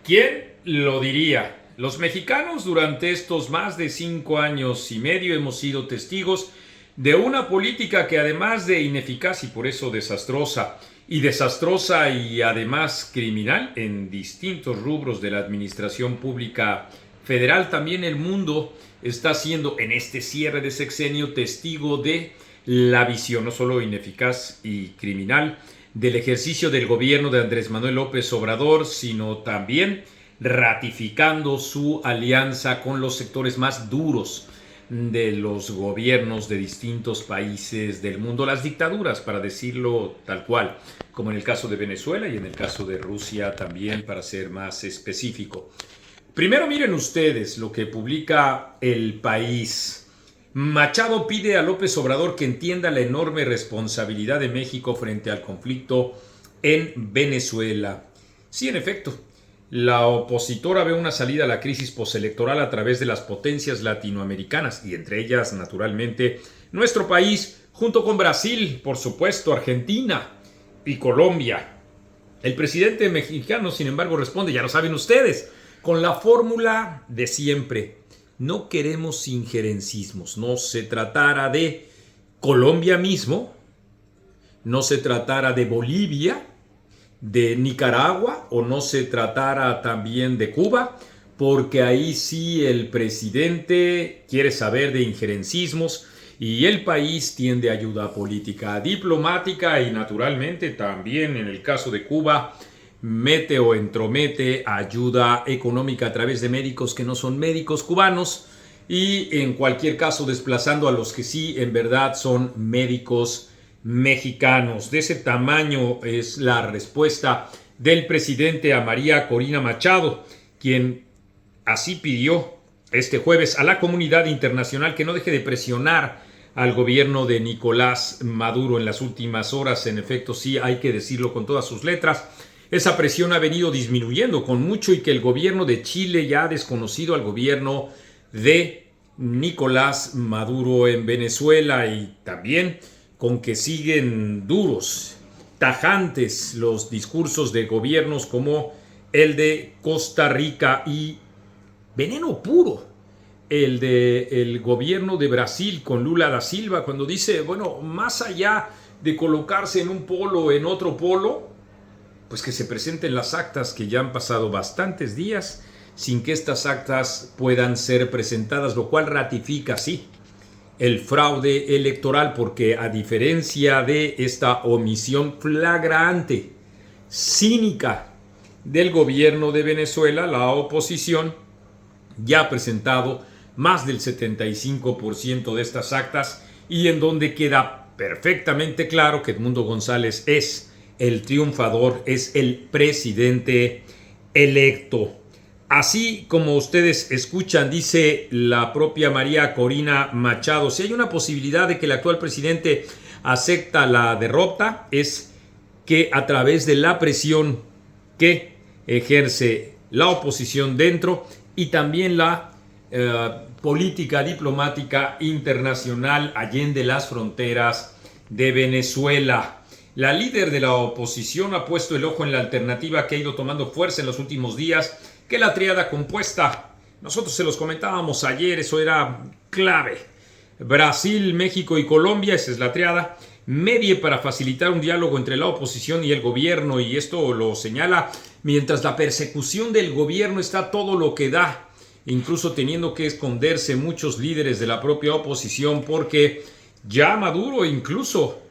¿Quién lo diría? Los mexicanos durante estos más de 5 años y medio hemos sido testigos de una política que, además de ineficaz y por eso desastrosa y además criminal en distintos rubros de la administración pública federal, también el mundo está siendo en este cierre de sexenio testigo de la visión no solo ineficaz y criminal del ejercicio del gobierno de Andrés Manuel López Obrador, sino también ratificando su alianza con los sectores más duros de los gobiernos de distintos países del mundo, las dictaduras, para decirlo tal cual, como en el caso de Venezuela y en el caso de Rusia también, para ser más específico. Primero miren ustedes lo que publica El País. Machado pide a López Obrador que entienda la enorme responsabilidad de México frente al conflicto en Venezuela. Sí, en efecto, la opositora ve una salida a la crisis postelectoral a través de las potencias latinoamericanas y entre ellas, naturalmente, nuestro país, junto con Brasil, por supuesto, Argentina y Colombia. El presidente mexicano, sin embargo, responde, ya lo saben ustedes, con la fórmula de siempre. No queremos injerencismos. No se tratara de Colombia mismo, no se tratara de Bolivia, de Nicaragua o no se tratara también de Cuba, porque ahí sí el presidente quiere saber de injerencismos y el país tiende a ayuda política, diplomática y naturalmente también en el caso de Cuba mete o entromete ayuda económica a través de médicos que no son médicos cubanos y en cualquier caso desplazando a los que sí en verdad son médicos mexicanos. De ese tamaño es la respuesta del presidente a María Corina Machado, quien así pidió este jueves a la comunidad internacional que no deje de presionar al gobierno de Nicolás Maduro en las últimas horas. En efecto, sí hay que decirlo con todas sus letras. Esa presión ha venido disminuyendo con mucho y que el gobierno de Chile ya ha desconocido al gobierno de Nicolás Maduro en Venezuela y también con que siguen duros, tajantes los discursos de gobiernos como el de Costa Rica y veneno puro el del gobierno de Brasil con Lula da Silva cuando dice, bueno, más allá de colocarse en un polo o en otro polo, pues que se presenten las actas, que ya han pasado bastantes días sin que estas actas puedan ser presentadas, lo cual ratifica, sí, el fraude electoral, porque a diferencia de esta omisión flagrante, cínica del gobierno de Venezuela, la oposición ya ha presentado más del 75% de estas actas y en donde queda perfectamente claro que Edmundo González es el triunfador, es el presidente electo. Así como ustedes escuchan, dice la propia María Corina Machado, si hay una posibilidad de que el actual presidente acepta la derrota, es que a través de la presión que ejerce la oposición dentro y también la política diplomática internacional allende las fronteras de Venezuela. La líder de la oposición ha puesto el ojo en la alternativa que ha ido tomando fuerza en los últimos días, que la tríada compuesta, nosotros se los comentábamos ayer, eso era clave. Brasil, México y Colombia, esa es la tríada, medie para facilitar un diálogo entre la oposición y el gobierno, y esto lo señala mientras la persecución del gobierno está todo lo que da, incluso teniendo que esconderse muchos líderes de la propia oposición, porque ya Maduro incluso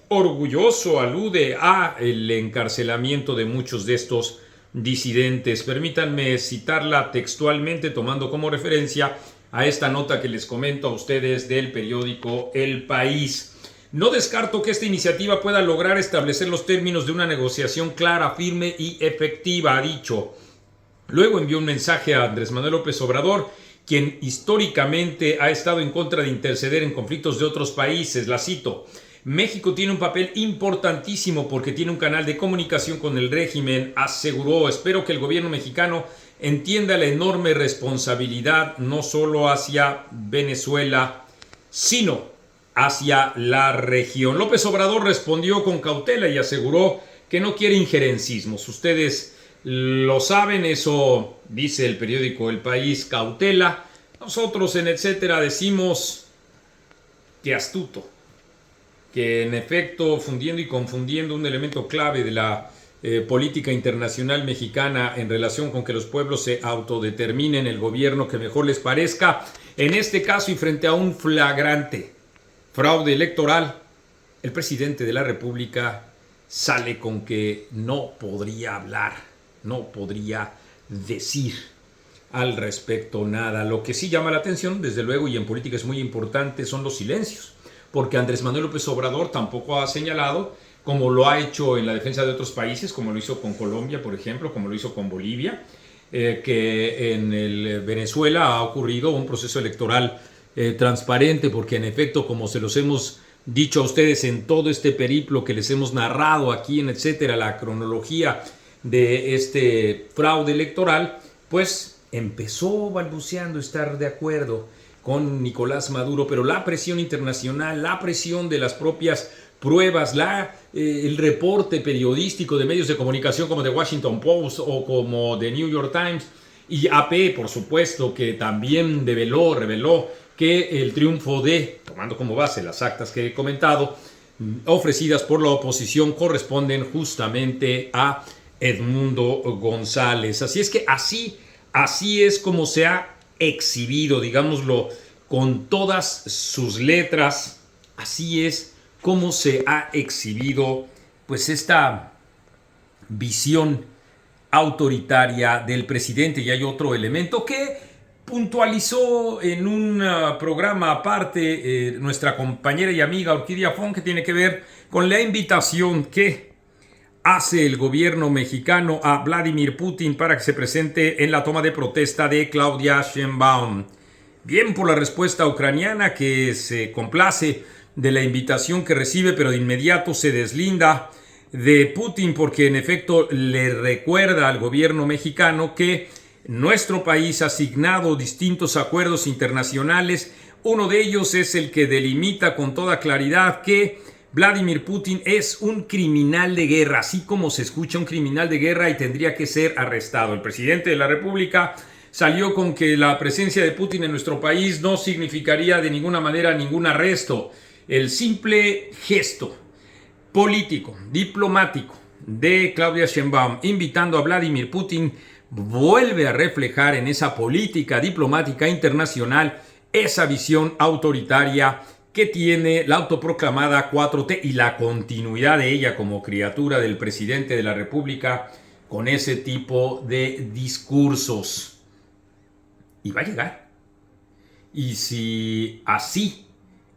orgulloso alude a el encarcelamiento de muchos de estos disidentes. Permítanme citarla textualmente tomando como referencia a esta nota que les comento a ustedes del periódico El País. No descarto que esta iniciativa pueda lograr establecer los términos de una negociación clara, firme y efectiva, ha dicho. Luego envió un mensaje a Andrés Manuel López Obrador, quien históricamente ha estado en contra de interceder en conflictos de otros países. La cito. México tiene un papel importantísimo porque tiene un canal de comunicación con el régimen, aseguró. Espero que el gobierno mexicano entienda la enorme responsabilidad no solo hacia Venezuela, sino hacia la región. López Obrador respondió con cautela y aseguró que no quiere injerencismos. Ustedes lo saben, eso dice el periódico El País, cautela. Nosotros en Etcétera decimos que astuto, que en efecto fundiendo y confundiendo un elemento clave de la política internacional mexicana en relación con que los pueblos se autodeterminen el gobierno que mejor les parezca, en este caso y frente a un flagrante fraude electoral, el presidente de la República sale con que no podría hablar, no podría decir al respecto nada. Lo que sí llama la atención, desde luego, y en política es muy importante, son los silencios, porque Andrés Manuel López Obrador tampoco ha señalado, como lo ha hecho en la defensa de otros países, como lo hizo con Colombia, por ejemplo, como lo hizo con Bolivia, que en Venezuela ha ocurrido un proceso electoral transparente, porque en efecto, como se los hemos dicho a ustedes en todo este periplo que les hemos narrado aquí en Etcétera, la cronología de este fraude electoral, pues empezó balbuceando estar de acuerdo con Nicolás Maduro, pero la presión internacional, la presión de las propias pruebas, el reporte periodístico de medios de comunicación como The Washington Post o como The New York Times y AP, por supuesto, que también reveló que el triunfo tomando como base las actas que he comentado, ofrecidas por la oposición, corresponden justamente a Edmundo González. Así es que así es como se ha exhibido, digámoslo, con todas sus letras, así es como se ha exhibido pues esta visión autoritaria del presidente. Y hay otro elemento que puntualizó en un programa aparte nuestra compañera y amiga Orquídea Fon, que tiene que ver con la invitación que hace el gobierno mexicano a Vladimir Putin para que se presente en la toma de protesta de Claudia Sheinbaum. Bien por la respuesta ucraniana, que se complace de la invitación que recibe, pero de inmediato se deslinda de Putin porque en efecto le recuerda al gobierno mexicano que nuestro país ha asignado distintos acuerdos internacionales. Uno de ellos es el que delimita con toda claridad que Vladimir Putin es un criminal de guerra, así como se escucha, un criminal de guerra, y tendría que ser arrestado. El presidente de la República salió con que la presencia de Putin en nuestro país no significaría de ninguna manera ningún arresto. El simple gesto político, diplomático de Claudia Sheinbaum invitando a Vladimir Putin vuelve a reflejar en esa política diplomática internacional esa visión autoritaria que tiene la autoproclamada 4T y la continuidad de ella como criatura del presidente de la República con ese tipo de discursos. Y va a llegar. Y si así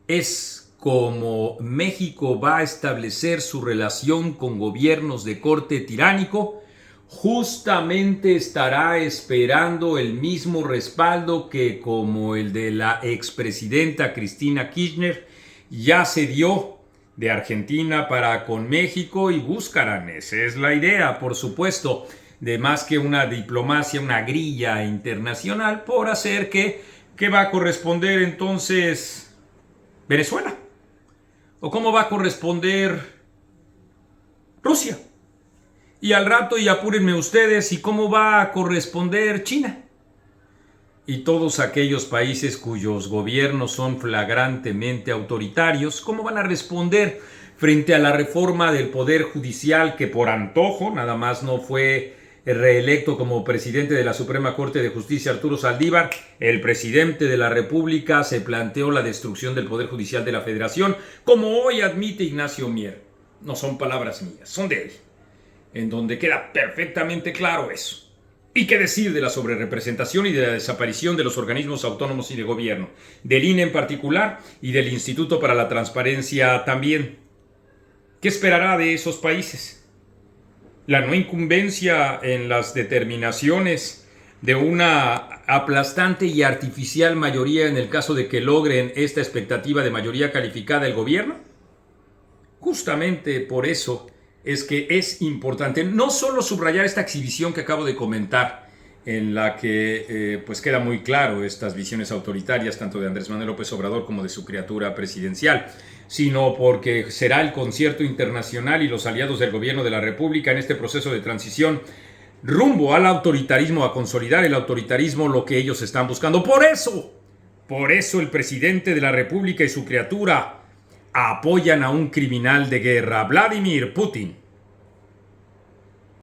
es como México va a establecer su relación con gobiernos de corte tiránico, justamente estará esperando el mismo respaldo que, como el de la expresidenta Cristina Kirchner, ya se dio de Argentina para con México, y buscarán, esa es la idea, por supuesto, de más que una diplomacia, una grilla internacional por hacer que va a corresponder entonces Venezuela. ¿O cómo va a corresponder Rusia? Y al rato, y apúrenme ustedes, ¿y cómo va a corresponder China? Y todos aquellos países cuyos gobiernos son flagrantemente autoritarios, ¿cómo van a responder frente a la reforma del Poder Judicial, que por antojo nada más no fue reelecto como presidente de la Suprema Corte de Justicia Arturo Saldívar? El presidente de la República se planteó la destrucción del Poder Judicial de la Federación, como hoy admite Ignacio Mier. No son palabras mías, son de él, en donde queda perfectamente claro eso. ¿Y qué decir de la sobrerepresentación y de la desaparición de los organismos autónomos y de gobierno? Del INE en particular y del Instituto para la Transparencia también. ¿Qué esperará de esos países? La no incumbencia en las determinaciones de una aplastante y artificial mayoría en el caso de que logren esta expectativa de mayoría calificada el gobierno. Justamente por eso es que es importante no solo subrayar esta exhibición que acabo de comentar, en la que pues queda muy claro estas visiones autoritarias tanto de Andrés Manuel López Obrador como de su criatura presidencial, sino porque será el concierto internacional y los aliados del gobierno de la República en este proceso de transición rumbo al autoritarismo, a consolidar el autoritarismo, lo que ellos están buscando. Por eso el presidente de la República y su criatura apoyan a un criminal de guerra, Vladimir Putin.